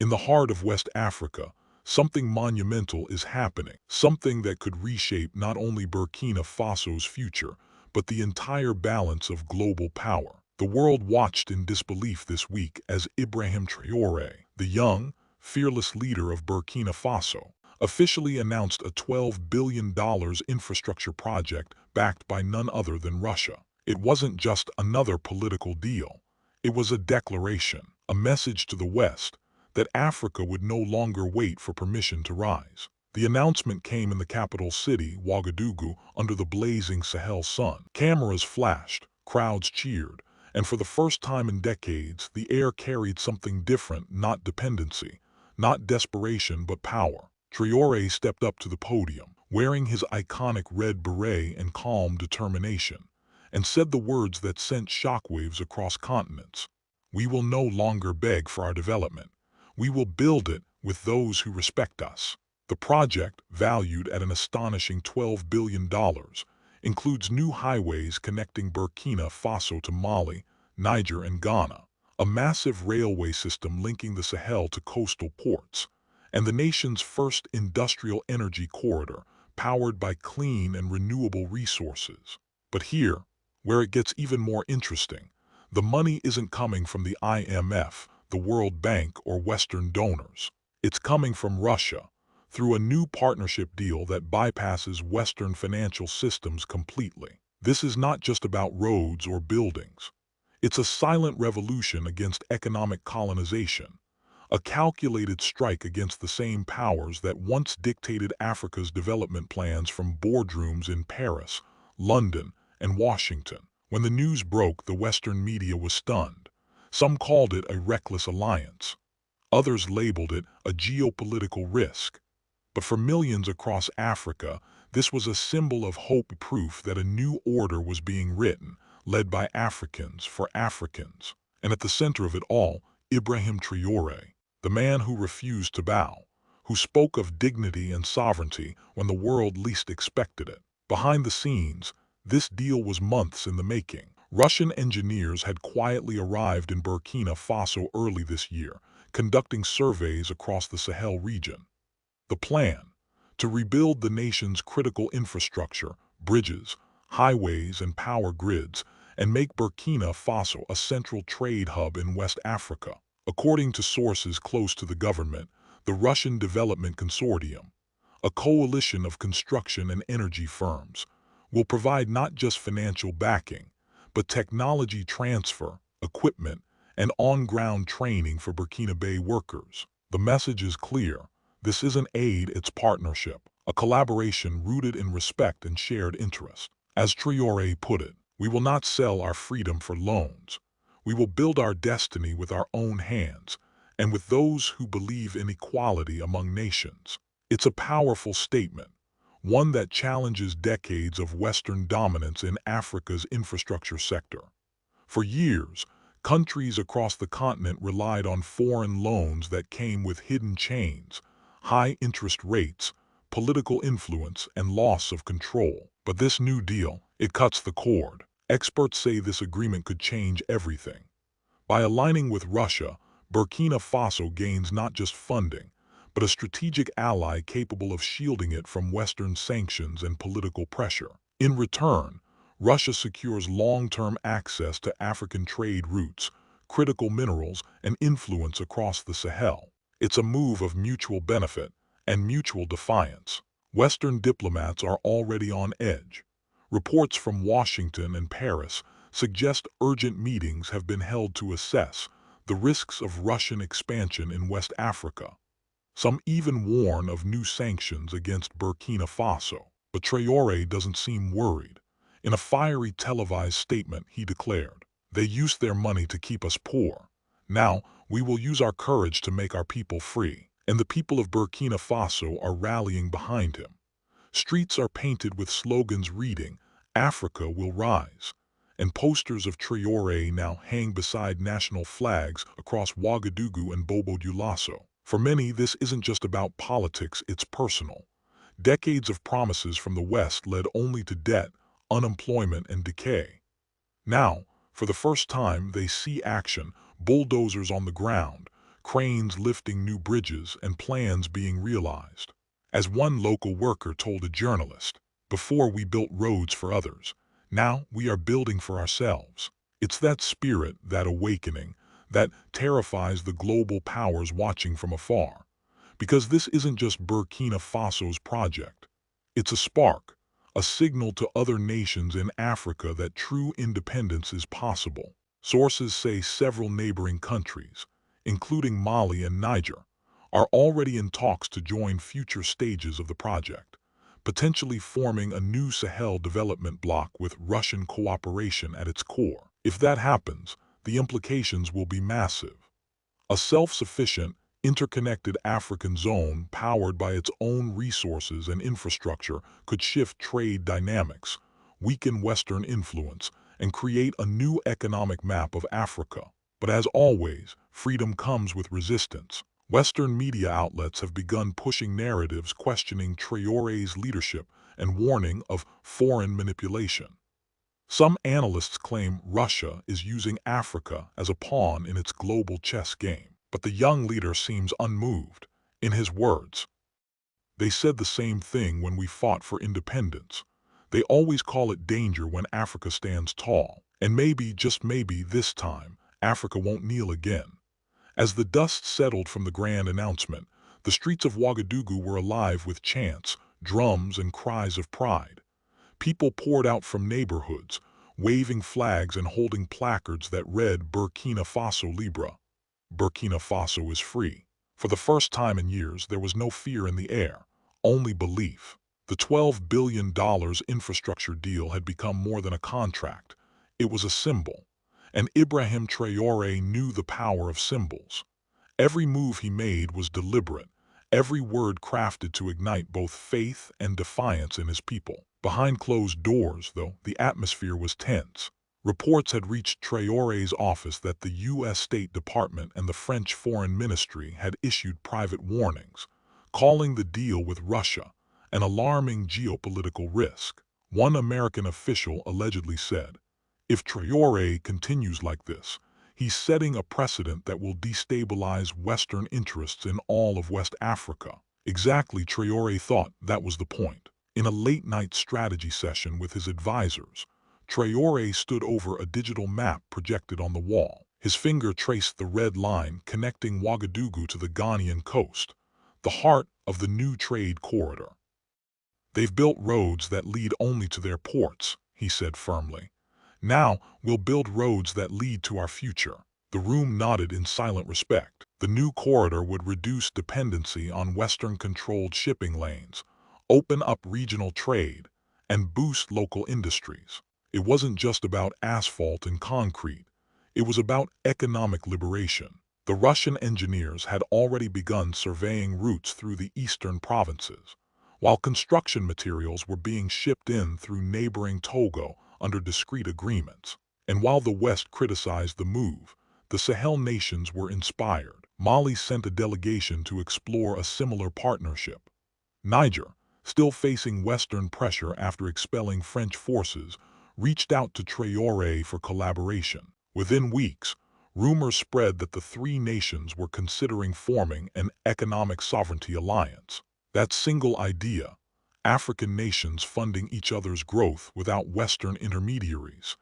In the heart of West Africa, something monumental is happening, something that could reshape not only Burkina Faso's future, but the entire balance of global power. The world watched in disbelief this week as Ibrahim Traoré, the young, fearless leader of Burkina Faso, officially announced a $12 billion infrastructure project backed by none other than Russia. It wasn't just another political deal. It was a declaration, a message to the West, that Africa would no longer wait for permission to rise. The announcement came in the capital city, Ouagadougou, under the blazing Sahel sun. Cameras flashed, crowds cheered, and for the first time in decades, the air carried something different, not dependency, not desperation, but power. Traoré stepped up to the podium, wearing his iconic red beret and calm determination, and said the words that sent shockwaves across continents. "We will no longer beg for our development. We will build it with those who respect us." The project, valued at an astonishing $12 billion, includes new highways connecting Burkina Faso to Mali, Niger, and Ghana, a massive railway system linking the Sahel to coastal ports, and the nation's first industrial energy corridor, powered by clean and renewable resources. But here, where it gets even more interesting, the money isn't coming from the IMF, the World Bank, or Western donors. It's coming from Russia, through a new partnership deal that bypasses Western financial systems completely. This is not just about roads or buildings. It's a silent revolution against economic colonization, a calculated strike against the same powers that once dictated Africa's development plans from boardrooms in Paris, London, and Washington. When the news broke, the Western media was stunned. Some called it a reckless alliance. Others labeled it a geopolitical risk. But for millions across Africa, this was a symbol of hope, proof that a new order was being written, led by Africans for Africans. And at the center of it all, Ibrahim Traoré, the man who refused to bow, who spoke of dignity and sovereignty when the world least expected it. Behind the scenes, this deal was months in the making. Russian engineers had quietly arrived in Burkina Faso early this year, conducting surveys across the Sahel region. The plan: to rebuild the nation's critical infrastructure, bridges, highways, and power grids, and make Burkina Faso a central trade hub in West Africa. According to sources close to the government, the Russian Development Consortium, a coalition of construction and energy firms, will provide not just financial backing, but technology transfer, equipment, and on-ground training for Burkinabe workers. The message is clear. This isn't aid, it's partnership, a collaboration rooted in respect and shared interest. As Traoré put it, "We will not sell our freedom for loans. We will build our destiny with our own hands, and with those who believe in equality among nations." It's a powerful statement, one that challenges decades of Western dominance in Africa's infrastructure sector. For years, countries across the continent relied on foreign loans that came with hidden chains, high interest rates, political influence, and loss of control. But this new deal, it cuts the cord. Experts say this agreement could change everything. By aligning with Russia, Burkina Faso gains not just funding, but a strategic ally capable of shielding it from Western sanctions and political pressure. In return, Russia secures long-term access to African trade routes, critical minerals, and influence across the Sahel. It's a move of mutual benefit and mutual defiance. Western diplomats are already on edge. Reports from Washington and Paris suggest urgent meetings have been held to assess the risks of Russian expansion in West Africa. Some even warn of new sanctions against Burkina Faso. But Traoré doesn't seem worried. In a fiery televised statement, he declared, "They used their money to keep us poor. Now, we will use our courage to make our people free." And the people of Burkina Faso are rallying behind him. Streets are painted with slogans reading, "Africa will rise," and posters of Traoré now hang beside national flags across Ouagadougou and Bobo-Dioulasso. For many, this isn't just about politics, it's personal. Decades of promises from the West led only to debt, unemployment, and decay. Now, for the first time, they see action, bulldozers on the ground, cranes lifting new bridges and plans being realized. As one local worker told a journalist, "Before we built roads for others, now we are building for ourselves." It's that spirit, that awakening, that terrifies the global powers watching from afar. Because this isn't just Burkina Faso's project. It's a spark, a signal to other nations in Africa that true independence is possible. Sources say several neighboring countries, including Mali and Niger, are already in talks to join future stages of the project, potentially forming a new Sahel development bloc with Russian cooperation at its core. If that happens, the implications will be massive. A self-sufficient, interconnected African zone powered by its own resources and infrastructure could shift trade dynamics, weaken Western influence, and create a new economic map of Africa. But as always, freedom comes with resistance. Western media outlets have begun pushing narratives questioning Traoré's leadership and warning of foreign manipulation. Some analysts claim Russia is using Africa as a pawn in its global chess game. But the young leader seems unmoved. In his words, "They said the same thing when we fought for independence. They always call it danger when Africa stands tall. And maybe, just maybe, this time, Africa won't kneel again." As the dust settled from the grand announcement, the streets of Ouagadougou were alive with chants, drums, and cries of pride. People poured out from neighborhoods, waving flags and holding placards that read Burkina Faso Libre. Burkina Faso is free. For the first time in years, there was no fear in the air, only belief. The $12 billion infrastructure deal had become more than a contract. It was a symbol. And Ibrahim Traoré knew the power of symbols. Every move he made was deliberate, every word crafted to ignite both faith and defiance in his people. Behind closed doors, though, the atmosphere was tense. Reports had reached Traoré's office that the U.S. State Department and the French Foreign Ministry had issued private warnings, calling the deal with Russia an alarming geopolitical risk. One American official allegedly said, "If Traoré continues like this, he's setting a precedent that will destabilize Western interests in all of West Africa." Exactly, Traoré thought that was the point. In a late-night strategy session with his advisors, Traoré stood over a digital map projected on the wall. His finger traced the red line connecting Ouagadougou to the Ghanaian coast, the heart of the new trade corridor. "They've built roads that lead only to their ports," he said firmly. "Now we'll build roads that lead to our future." The room nodded in silent respect. The new corridor would reduce dependency on Western-controlled shipping lanes, open up regional trade, and boost local industries. It wasn't just about asphalt and concrete. It was about economic liberation. The Russian engineers had already begun surveying routes through the eastern provinces, while construction materials were being shipped in through neighboring Togo under discreet agreements. And while the West criticized the move, the Sahel nations were inspired. Mali sent a delegation to explore a similar partnership. Niger, still facing Western pressure after expelling French forces, reached out to Traoré for collaboration. Within weeks, rumors spread that the three nations were considering forming an economic sovereignty alliance. That single idea, African nations funding each other's growth without Western intermediaries,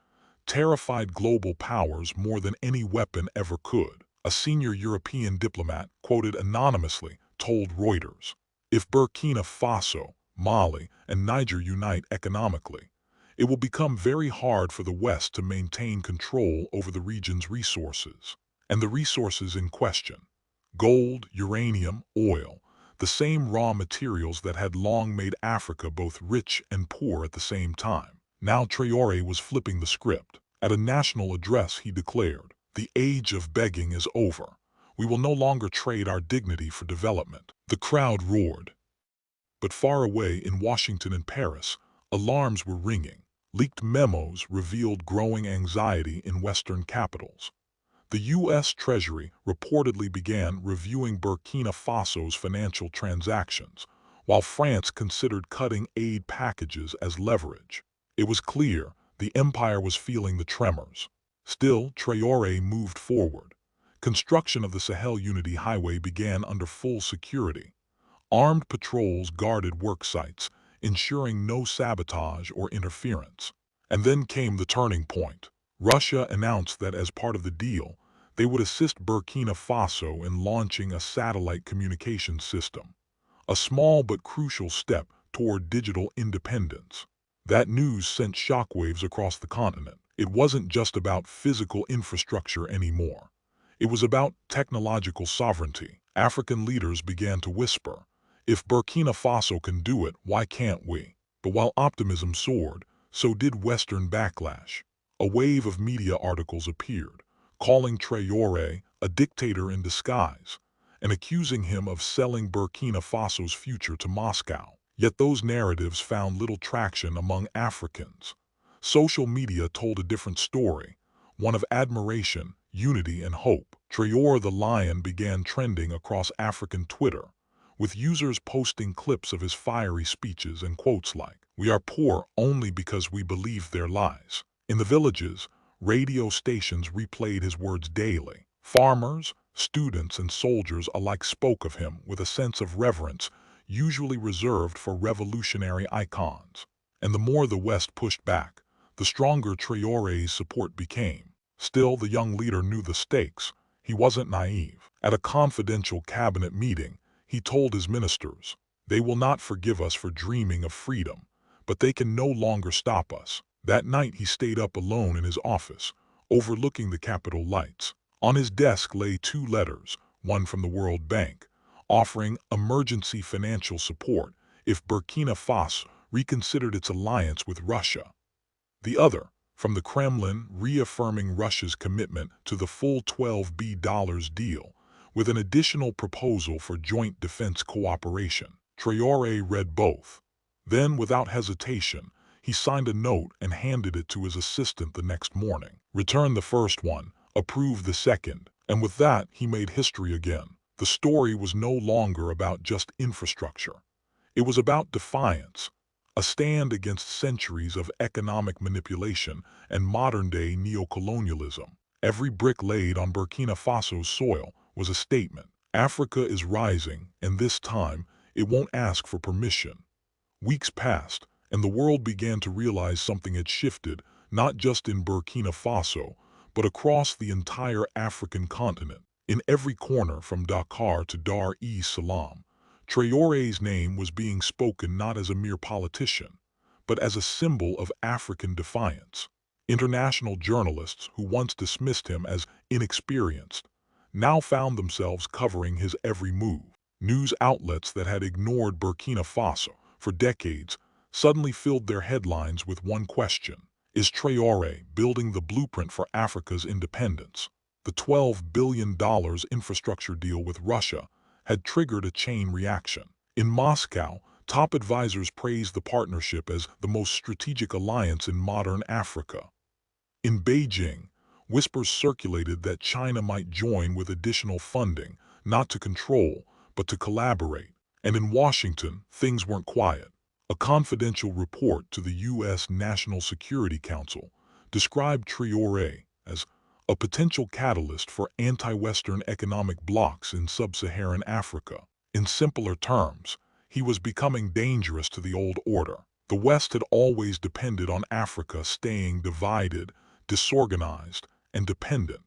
terrified global powers more than any weapon ever could. A senior European diplomat, quoted anonymously, told Reuters, "If Burkina Faso, Mali, and Niger unite economically, it will become very hard for the West to maintain control over the region's resources." And the resources in question: gold, uranium, oil, the same raw materials that had long made Africa both rich and poor at the same time. Now Traoré was flipping the script. At a national address he declared, "The age of begging is over. We will no longer trade our dignity for development." The crowd roared. But far away in Washington and Paris, alarms were ringing. Leaked memos revealed growing anxiety in Western capitals. The U.S. Treasury reportedly began reviewing Burkina Faso's financial transactions, while France considered cutting aid packages as leverage. It was clear the empire was feeling the tremors. Still, Traoré moved forward, Construction of the Sahel Unity Highway began under full security. Armed patrols guarded work sites, ensuring no sabotage or interference. And then came the turning point. Russia announced that as part of the deal, they would assist Burkina Faso in launching a satellite communication system, a small but crucial step toward digital independence. That news sent shockwaves across the continent. It wasn't just about physical infrastructure anymore. It was about technological sovereignty. African leaders began to whisper, if Burkina Faso can do it, why can't we? But while optimism soared, so did Western backlash. A wave of media articles appeared, calling Traoré a dictator in disguise, and accusing him of selling Burkina Faso's future to Moscow. Yet those narratives found little traction among Africans. Social media told a different story, one of admiration, unity, and hope. Traoré the Lion began trending across African Twitter, with users posting clips of his fiery speeches and quotes like, "We are poor only because we believe their lies." In the villages, radio stations replayed his words daily. Farmers, students, and soldiers alike spoke of him with a sense of reverence usually reserved for revolutionary icons. And the more the West pushed back, the stronger Traoré's support became. Still, the young leader knew the stakes. He wasn't naive. At a confidential cabinet meeting, he told his ministers, "They will not forgive us for dreaming of freedom, but they can no longer stop us." That night he stayed up alone in his office, overlooking the Capitol lights. On his desk lay two letters, one from the World Bank, offering emergency financial support if Burkina Faso reconsidered its alliance with Russia. The other, from the Kremlin, reaffirming Russia's commitment to the full $12B deal, with an additional proposal for joint defense cooperation. Traoré read both. Then, without hesitation, he signed a note and handed it to his assistant the next morning. Return the first one, approve the second, and with that he made history again. The story was no longer about just infrastructure. It was about defiance, a stand against centuries of economic manipulation and modern-day neocolonialism. Every brick laid on Burkina Faso's soil was a statement. Africa is rising, and this time, it won't ask for permission. Weeks passed, and the world began to realize something had shifted, not just in Burkina Faso, but across the entire African continent. In every corner from Dakar to Dar es Salaam, Traoré's name was being spoken not as a mere politician, but as a symbol of African defiance. International journalists who once dismissed him as inexperienced now found themselves covering his every move. News outlets that had ignored Burkina Faso for decades suddenly filled their headlines with one question: is Traoré building the blueprint for Africa's independence? The $12 billion infrastructure deal with Russia had triggered a chain reaction. In Moscow, top advisors praised the partnership as the most strategic alliance in modern Africa. In Beijing, whispers circulated that China might join with additional funding, not to control, but to collaborate. And in Washington, things weren't quiet. A confidential report to the U.S. National Security Council described Traoré as a potential catalyst for anti-Western economic blocs in sub-Saharan Africa. In simpler terms, he was becoming dangerous to the old order. The West had always depended on Africa staying divided, disorganized, and dependent.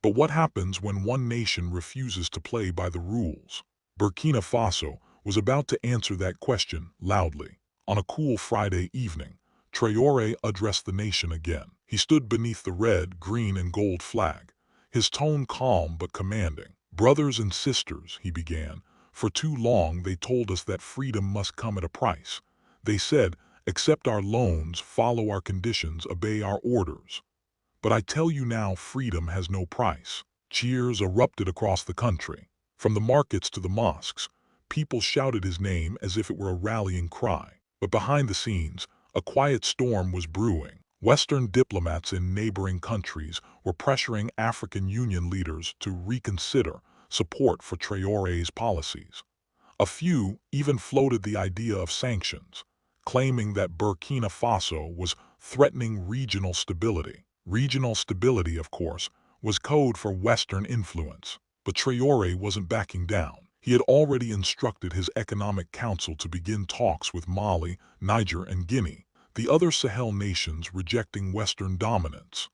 But what happens when one nation refuses to play by the rules? Burkina Faso was about to answer that question loudly. On a cool Friday evening, Traoré addressed the nation again. He stood beneath the red, green, and gold flag, his tone calm but commanding. "Brothers and sisters," he began, "for too long they told us that freedom must come at a price. They said, accept our loans, follow our conditions, obey our orders. But I tell you now, freedom has no price." Cheers erupted across the country. From the markets to the mosques, people shouted his name as if it were a rallying cry. But behind the scenes, a quiet storm was brewing. Western diplomats in neighboring countries were pressuring African Union leaders to reconsider support for Traoré's policies. A few even floated the idea of sanctions, claiming that Burkina Faso was threatening regional stability. Regional stability, of course, was code for Western influence. But Traoré wasn't backing down. He had already instructed his economic council to begin talks with Mali, Niger, and Guinea, the other Sahel nations rejecting Western dominance.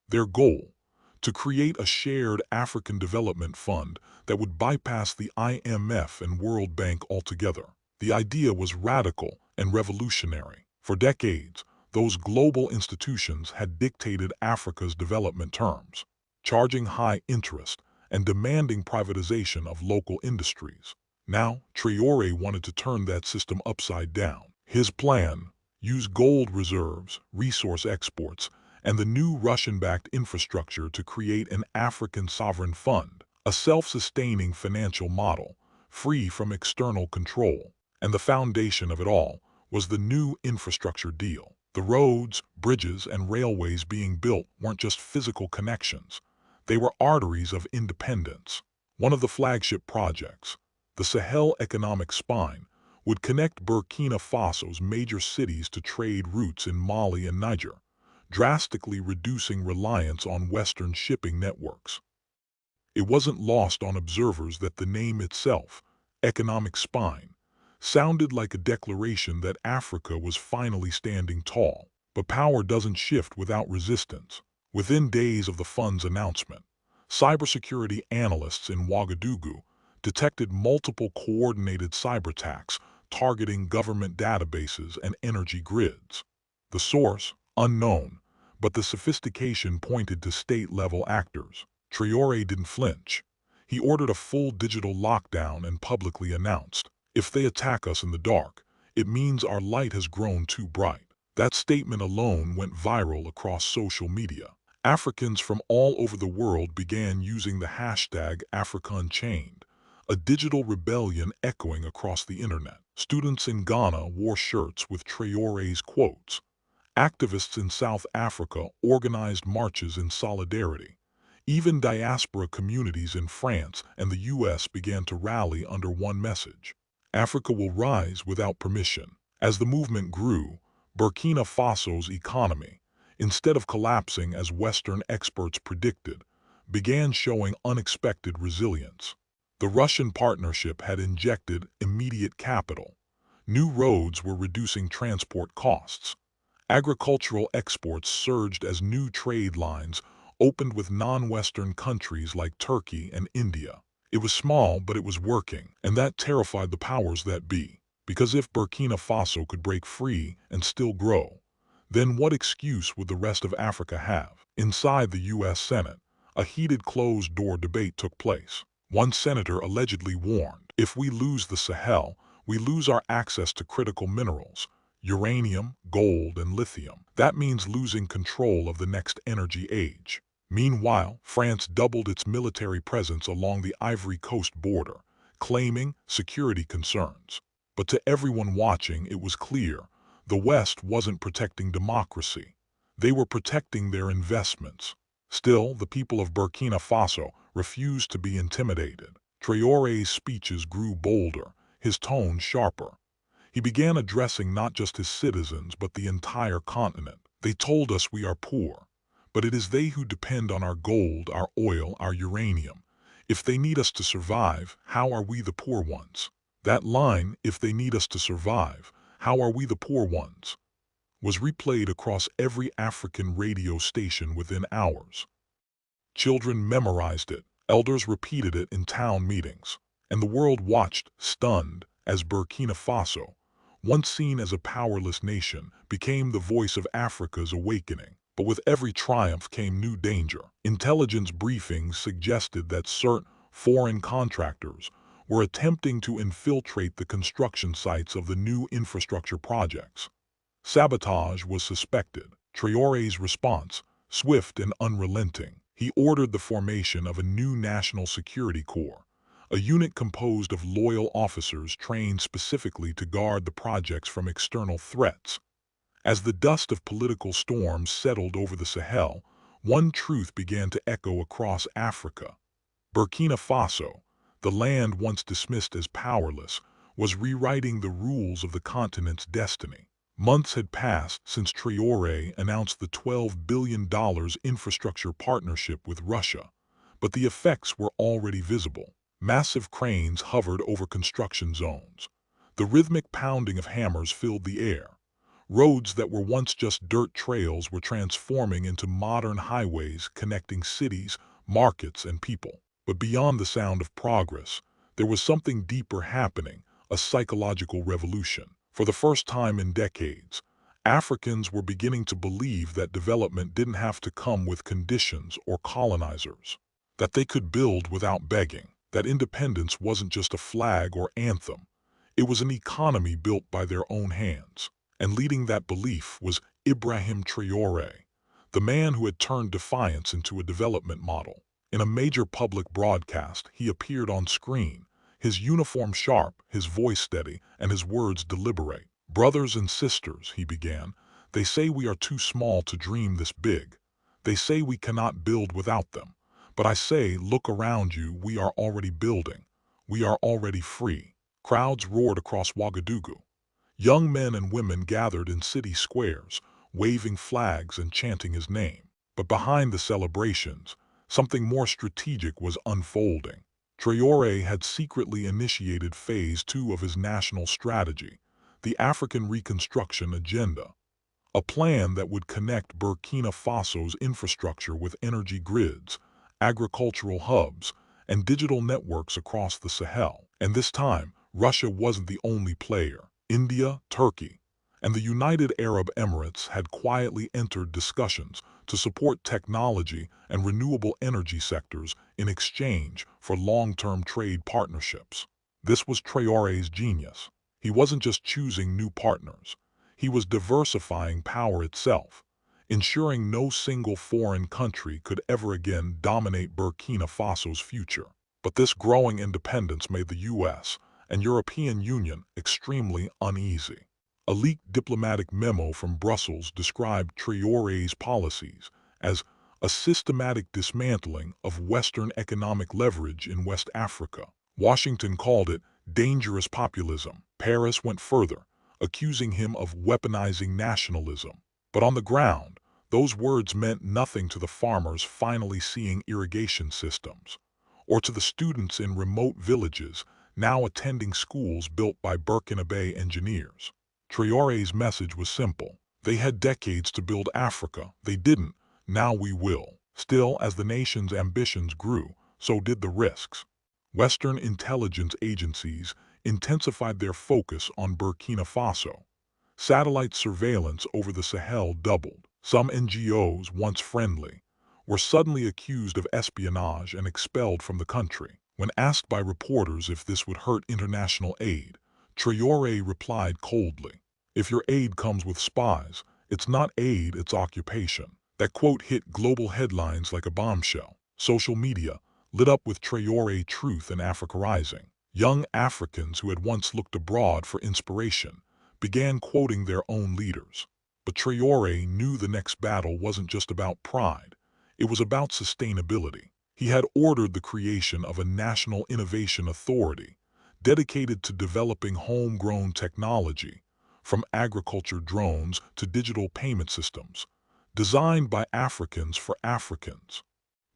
Their goal? To create a shared African development fund that would bypass the IMF and World Bank altogether. The idea was radical and revolutionary. For decades, those global institutions had dictated Africa's development terms, charging high interest and demanding privatization of local industries. Now, Traoré wanted to turn that system upside down. His plan: use gold reserves, resource exports, and the new Russian-backed infrastructure to create an African sovereign fund, a self-sustaining financial model, free from external control. And the foundation of it all was the new infrastructure deal. The roads, bridges, and railways being built weren't just physical connections. They were arteries of independence. One of the flagship projects, the Sahel Economic Spine, would connect Burkina Faso's major cities to trade routes in Mali and Niger, drastically reducing reliance on Western shipping networks. It wasn't lost on observers that the name itself, Economic Spine, sounded like a declaration that Africa was finally standing tall. But power doesn't shift without resistance. Within days of the fund's announcement, cybersecurity analysts in Ouagadougou detected multiple coordinated cyberattacks targeting government databases and energy grids. The source, unknown, but the sophistication pointed to state-level actors. Traoré didn't flinch. He ordered a full digital lockdown and publicly announced, "If they attack us in the dark, it means our light has grown too bright." That statement alone went viral across social media. Africans from all over the world began using the hashtag #AfricaUnchained, a digital rebellion echoing across the internet. Students in Ghana wore shirts with Traoré's quotes. Activists in South Africa organized marches in solidarity. Even diaspora communities in France and the US began to rally under one message: Africa will rise without permission. As the movement grew, Burkina Faso's economy, instead of collapsing as Western experts predicted, began showing unexpected resilience. The Russian partnership had injected immediate capital. New roads were reducing transport costs. Agricultural exports surged as new trade lines opened with non-Western countries like Turkey and India. It was small, but it was working, and that terrified the powers that be. Because if Burkina Faso could break free and still grow, then what excuse would the rest of Africa have? Inside the U.S. Senate, a heated closed-door debate took place. One senator allegedly warned, "If we lose the Sahel, we lose our access to critical minerals, uranium, gold, and lithium. That means losing control of the next energy age." Meanwhile, France doubled its military presence along the Ivory Coast border, claiming security concerns. But to everyone watching, it was clear: the West wasn't protecting democracy. They were protecting their investments. Still, the people of Burkina Faso refused to be intimidated. Traoré's speeches grew bolder, his tone sharper. He began addressing not just his citizens, but the entire continent. "They told us we are poor, but it is they who depend on our gold, our oil, our uranium. If they need us to survive, how are we the poor ones?" That line, "if they need us to survive, how are we the poor ones?" was replayed across every African radio station within hours. Children memorized it, elders repeated it in town meetings, and the world watched, stunned, as Burkina Faso, once seen as a powerless nation, became the voice of Africa's awakening. But with every triumph came new danger. Intelligence briefings suggested that certain foreign contractors were attempting to infiltrate the construction sites of the new infrastructure projects. Sabotage was suspected. Traoré's response, swift and unrelenting. He ordered the formation of a new national security corps, a unit composed of loyal officers trained specifically to guard the projects from external threats. As the dust of political storms settled over the Sahel, one truth began to echo across Africa. Burkina Faso, the land once dismissed as powerless, was rewriting the rules of the continent's destiny. Months had passed since Traoré announced the $12 billion infrastructure partnership with Russia, but the effects were already visible. Massive cranes hovered over construction zones. The rhythmic pounding of hammers filled the air. Roads that were once just dirt trails were transforming into modern highways connecting cities, markets, and people. But beyond the sound of progress, there was something deeper happening, a psychological revolution. For the first time in decades, Africans were beginning to believe that development didn't have to come with conditions or colonizers, that they could build without begging, that independence wasn't just a flag or anthem, it was an economy built by their own hands. And leading that belief was Ibrahim Traoré, the man who had turned defiance into a development model. In a major public broadcast, he appeared on screen, his uniform sharp, his voice steady, and his words deliberate. "Brothers and sisters," he began, "they say we are too small to dream this big. They say we cannot build without them. But I say, look around you, we are already building. We are already free." Crowds roared across Ouagadougou. Young men and women gathered in city squares, waving flags and chanting his name. But behind the celebrations, something more strategic was unfolding. Traoré had secretly initiated Phase 2 of his national strategy, the African Reconstruction Agenda, a plan that would connect Burkina Faso's infrastructure with energy grids, agricultural hubs, and digital networks across the Sahel. And this time, Russia wasn't the only player. India, Turkey, and the United Arab Emirates had quietly entered discussions to support technology and renewable energy sectors in exchange for long-term trade partnerships. This was Traoré's genius. He wasn't just choosing new partners. He was diversifying power itself, ensuring no single foreign country could ever again dominate Burkina Faso's future. But this growing independence made the U.S. and European Union extremely uneasy. A leaked diplomatic memo from Brussels described Traoré's policies as a systematic dismantling of Western economic leverage in West Africa. Washington called it dangerous populism. Paris went further, accusing him of weaponizing nationalism. But on the ground, those words meant nothing to the farmers finally seeing irrigation systems, or to the students in remote villages now attending schools built by Burkina Faso engineers. Traoré's message was simple. They had decades to build Africa. They didn't. Now we will. Still, as the nation's ambitions grew, so did the risks. Western intelligence agencies intensified their focus on Burkina Faso. Satellite surveillance over the Sahel doubled. Some NGOs, once friendly, were suddenly accused of espionage and expelled from the country. When asked by reporters if this would hurt international aid, Traoré replied coldly, "If your aid comes with spies, it's not aid, it's occupation." That quote hit global headlines like a bombshell. Social media lit up with Traoré truth and Africa rising. Young Africans who had once looked abroad for inspiration began quoting their own leaders. But Traoré knew the next battle wasn't just about pride. It was about sustainability. He had ordered the creation of a national innovation authority dedicated to developing homegrown technology, from agriculture drones to digital payment systems, designed by Africans for Africans.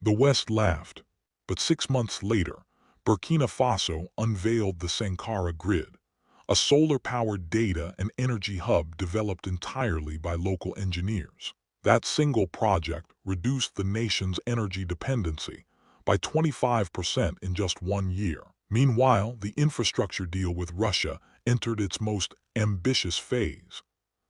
The West laughed, but 6 months later, Burkina Faso unveiled the Sankara grid, a solar-powered data and energy hub developed entirely by local engineers. That single project reduced the nation's energy dependency by 25% in just 1 year. Meanwhile, the infrastructure deal with Russia entered its most ambitious phase.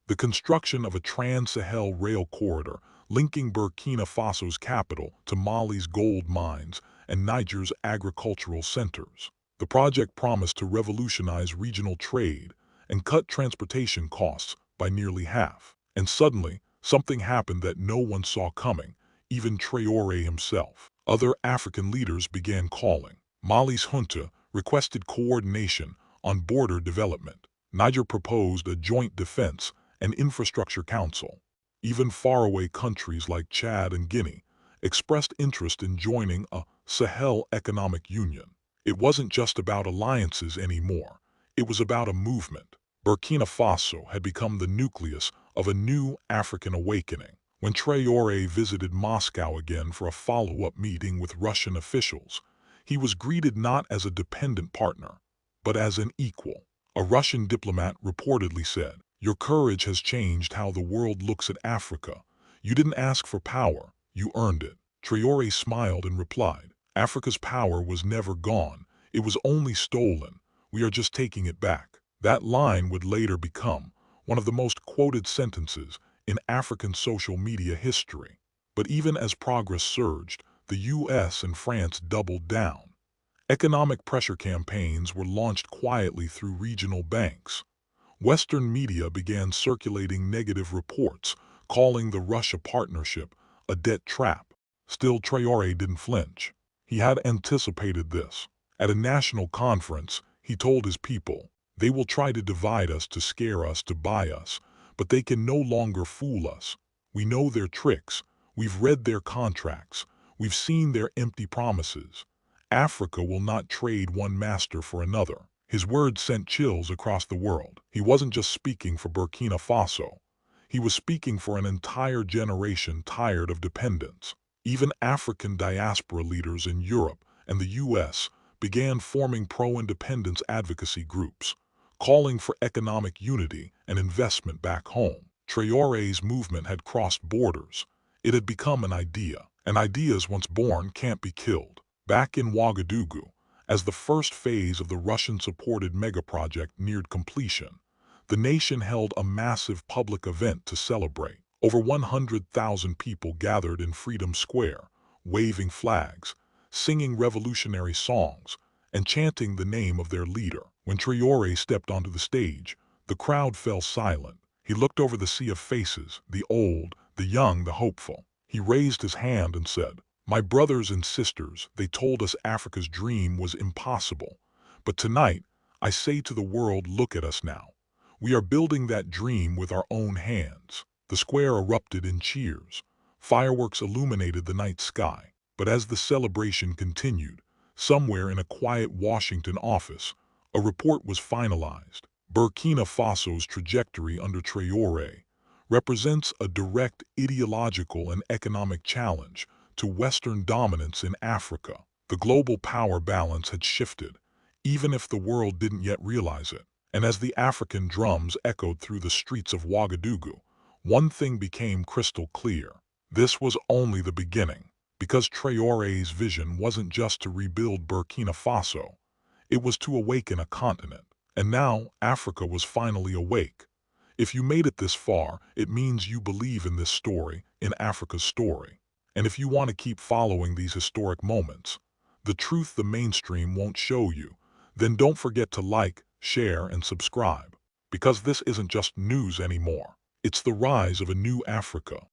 The construction of a Trans-Sahel rail corridor linking Burkina Faso's capital to Mali's gold mines and Niger's agricultural centers. The project promised to revolutionize regional trade and cut transportation costs by nearly half. And suddenly, something happened that no one saw coming, even Traoré himself. Other African leaders began calling. Mali's junta requested coordination on border development. Niger proposed a joint defense and infrastructure council. Even faraway countries like Chad and Guinea expressed interest in joining a Sahel Economic Union. It wasn't just about alliances anymore. It was about a movement. Burkina Faso had become the nucleus of a new African awakening. When Traoré visited Moscow again for a follow-up meeting with Russian officials, he was greeted not as a dependent partner, but as an equal. A Russian diplomat reportedly said, "Your courage has changed how the world looks at Africa. You didn't ask for power, you earned it." Traoré smiled and replied, "Africa's power was never gone, it was only stolen. We are just taking it back." That line would later become one of the most quoted sentences in African social media history. But even as progress surged, the US and France doubled down. Economic pressure campaigns were launched quietly through regional banks. Western media began circulating negative reports, calling the Russia partnership a debt trap. Still, Traoré didn't flinch. He had anticipated this. At a national conference, he told his people, "They will try to divide us, to scare us, to buy us, but they can no longer fool us. We know their tricks. We've read their contracts. We've seen their empty promises. Africa will not trade one master for another." His words sent chills across the world. He wasn't just speaking for Burkina Faso. He was speaking for an entire generation tired of dependence. Even African diaspora leaders in Europe and the US began forming pro-independence advocacy groups, calling for economic unity and investment back home. Traoré's movement had crossed borders. It had become an idea, and ideas once born can't be killed. Back in Ouagadougou, as the first phase of the Russian-supported megaproject neared completion, the nation held a massive public event to celebrate. Over 100,000 people gathered in Freedom Square, waving flags, singing revolutionary songs, and chanting the name of their leader. When Traoré stepped onto the stage, the crowd fell silent. He looked over the sea of faces, the old, the young, the hopeful. He raised his hand and said, "My brothers and sisters, they told us Africa's dream was impossible. But tonight, I say to the world, look at us now. We are building that dream with our own hands." The square erupted in cheers. Fireworks illuminated the night sky. But as the celebration continued, somewhere in a quiet Washington office, a report was finalized. Burkina Faso's trajectory under Traoré represents a direct ideological and economic challenge to Western dominance in Africa. The global power balance had shifted, even if the world didn't yet realize it. And as the African drums echoed through the streets of Ouagadougou, one thing became crystal clear. This was only the beginning, because Traoré's vision wasn't just to rebuild Burkina Faso, it was to awaken a continent. And now Africa was finally awake. If you made it this far, it means you believe in this story, in Africa's story. And if you want to keep following these historic moments, the truth the mainstream won't show you, then don't forget to like, share, and subscribe. Because this isn't just news anymore. It's the rise of a new Africa.